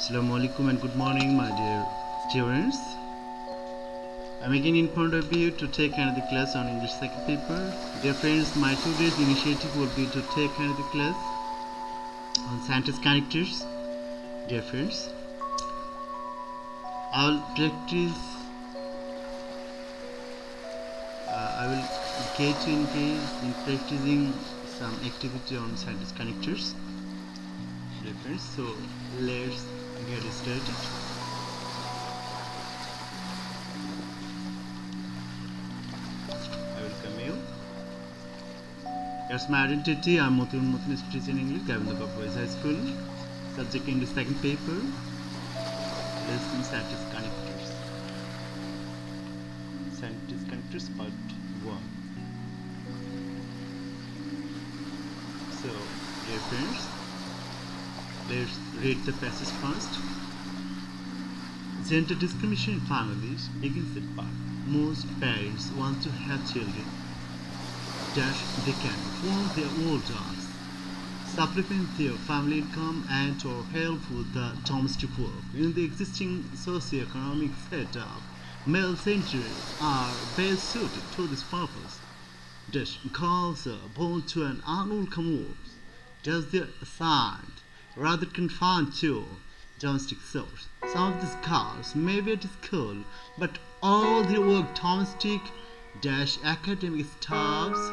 Assalamu alaikum and good morning, my dear students. I'm again in front of you to take another class on English second paper. Dear friends, my today's initiative will be to take another class on sentence connectors. Dear friends, I will get you engaged in practicing some activity on sentence connectors. Dear friends, so let's get started. I welcome you. Here's my identity. I'm Motiun teacher in English, Government Boys High School. Subject English second paper. Lesson sentence connectors. Sentence connectors part 1. So, dear friends, let's read the passage first. Gender discrimination in families begins at birth. Most parents want to have children that they can while they are older, supplement their family income and or help with the domestic work. In the existing socio-economic setup, male centers are best suited to this purpose. Thus, girls are born to an unwelcome world, thus they are assigned rather confined to domestic source. Some of these girls may be at school, but all their work domestic academic staffs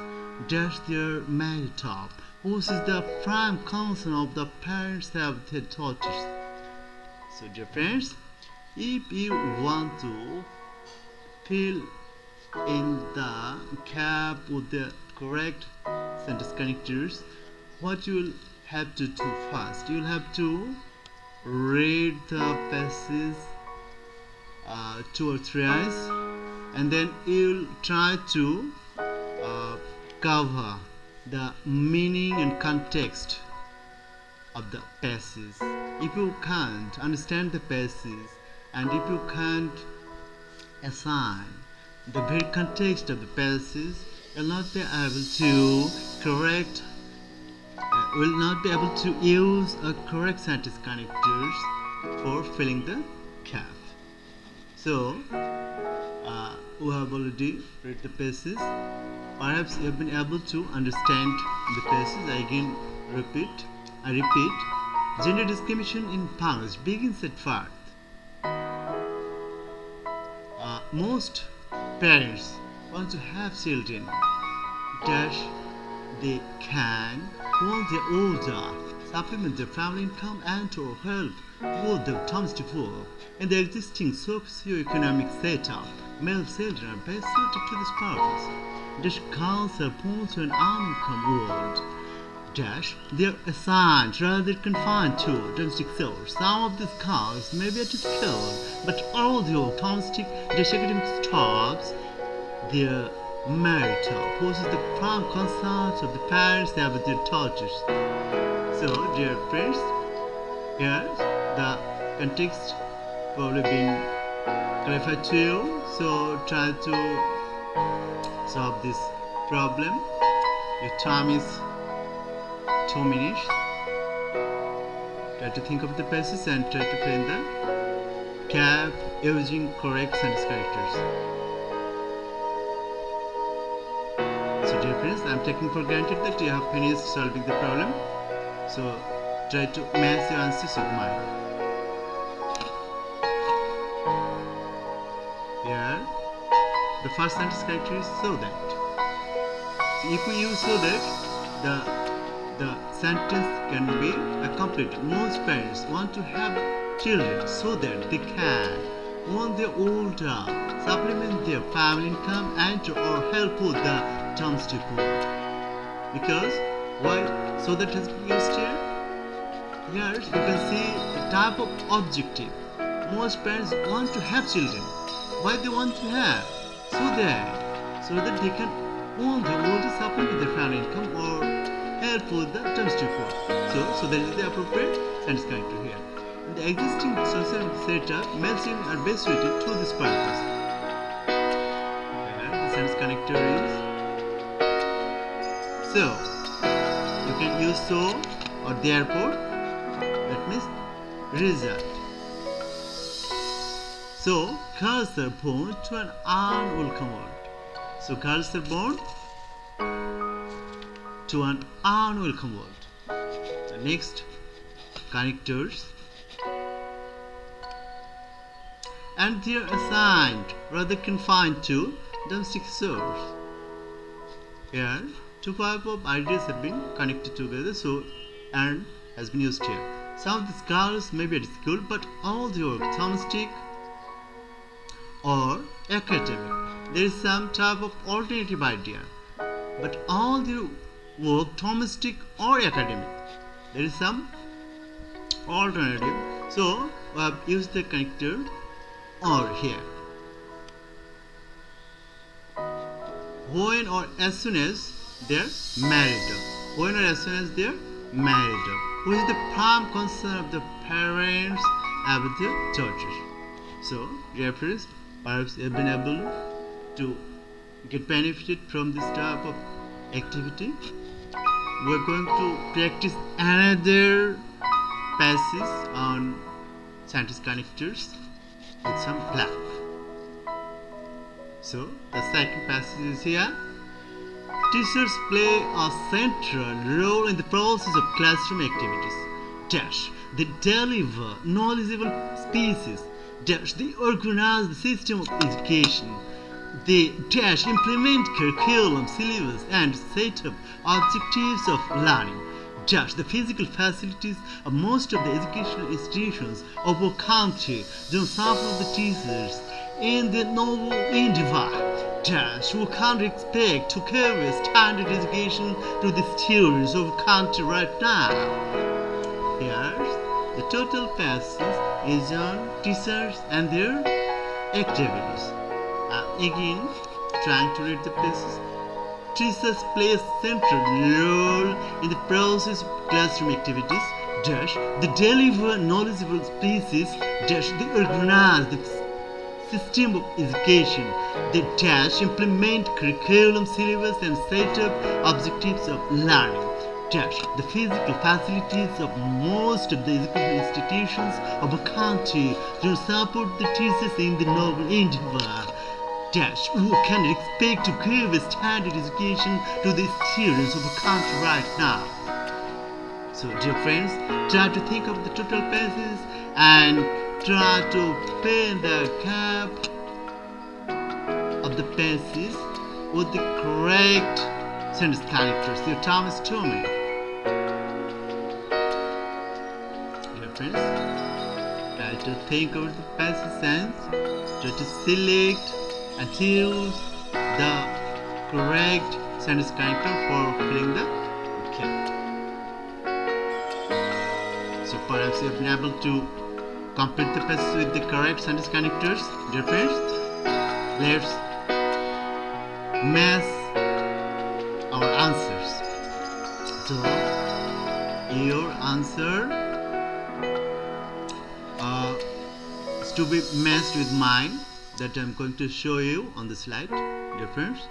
their married top, which is the prime concern of the parents have their daughters. So dear friends, if you want to fill in the gap with the correct sentence connectors, what you will have to do first, you'll have to read the passage 2 or 3 times, and then you'll try to cover the meaning and context of the passage. If you can't understand the passage and if you can't assign the very context of the passage, you'll not be able to will not be able to use a correct sentence connectors for filling the gap. So, we have already read the passage. Perhaps you have been able to understand the passage. I repeat. Gender discrimination in families begins at birth. Most parents want to have children that they can, while they're older, supplement their family income and or help with the domestic work. In the existing socio-economic setup, male children are best suited to this purpose. These girls are born to an uncome world. They are assigned rather than confined to domestic source. Some of these girls may be at school, but all the domestic academic staffs their marital poses the prime concerns of the parents have with their daughters. So, dear friends, here the context probably been clarified to you. So, try to solve this problem. Your time is 2 minutes. Try to think of the passage and try to fill in the gap using correct sentence characters. So dear friends, I am taking for granted that you have finished solving the problem. So try to match your answers with mine. Here, the first sentence character is so that. So if we use so that, the sentence can be completed. Most parents want to have children so that they can, when they're older, supplement their family income and or help with the domestic work. Because why so that has been used here? Here you can see the type of objective. Most parents want to have children. Why they want to have? So that they can, when they're older, supplement their family income or help with the domestic work. So that is the appropriate sentence connector here. In the existing social setup, male children are best suited to this purpose. Here the sentence connector is so. You can use so or therefore. That means result. So girls are born to an unwelcome world. So girls are born to an unwelcome world. The next connectors, and they are assigned rather confined to domestic source. Here, two types of ideas have been connected together, so and has been used here. Some of these girls may be at school, but all they work domestic or academic. There is some type of alternative idea, but all they work domestic or academic. There is some alternative, so we have used the connector or here. When or as soon as they're married up. When or as soon as they're married up. Who is the prime concern of the parents about their daughters. So, dear friends, perhaps you have been able to get benefited from this type of activity. We're going to practice another passage on sentence connectors with some clap. So the second passage is here. Teachers play a central role in the process of classroom activities. Dash, they deliver knowledgeable species. Dash, they organize the system of education. They dash implement curriculum, syllabus, and set up objectives of learning. Dash, the physical facilities of most of the educational institutions of our country don't support the teachers in the novel endeavor. Dash, we can't expect to carry standard education to the students of our country right now. Here's the total passage is on teachers and their activities. Again, trying to read the passage. Teachers play a central role in the process of classroom activities. Dash, they deliver knowledgeable species. Dash, they organize the system of education. They dash implement curriculum, syllabus, and set up objectives of learning. Dash, the physical facilities of most of the educational institutions of a country don't support the teachers in the noble endeavor. Dash, who can expect to give a standard education to the students of a country right now? So, dear friends, try to think of the total passage and try to fill the gap of the passage with the correct sentence connectors. Your time is 2 minutes. Dear friends, try to think of the passage and try to select and choose the correct sentence connector for filling the gap. So perhaps you have been able to complete the passage with the correct sentence connectors. Dear friends, let's match our answers. So your answer is to be matched with mine that I'm going to show you on the slide, dear friends.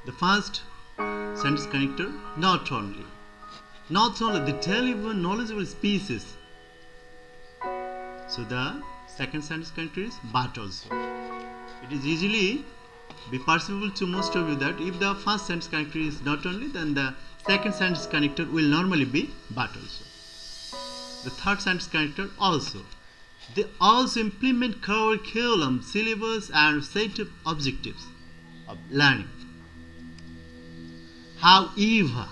The first sentence connector, not only they deliver knowledgeable species. So the second sentence connector is but also. It is easily be perceivable to most of you that if the first sentence connector is not only, then the second sentence connector will normally be but also. The third sentence connector also. They also implement curriculum, syllabus, and set up objectives of learning. However,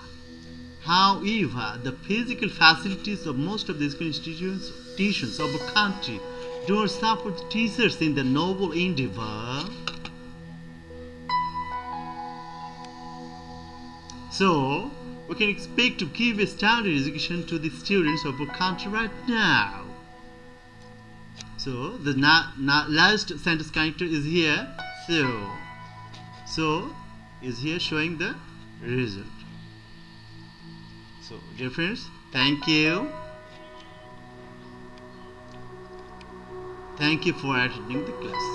the physical facilities of most of the institutions of a country do not support teachers in the noble endeavor. So, we can expect to give a standard education to the students of our country right now. So the last sentence connector is here. So is here showing the result. So dear friends, thank you for attending the class.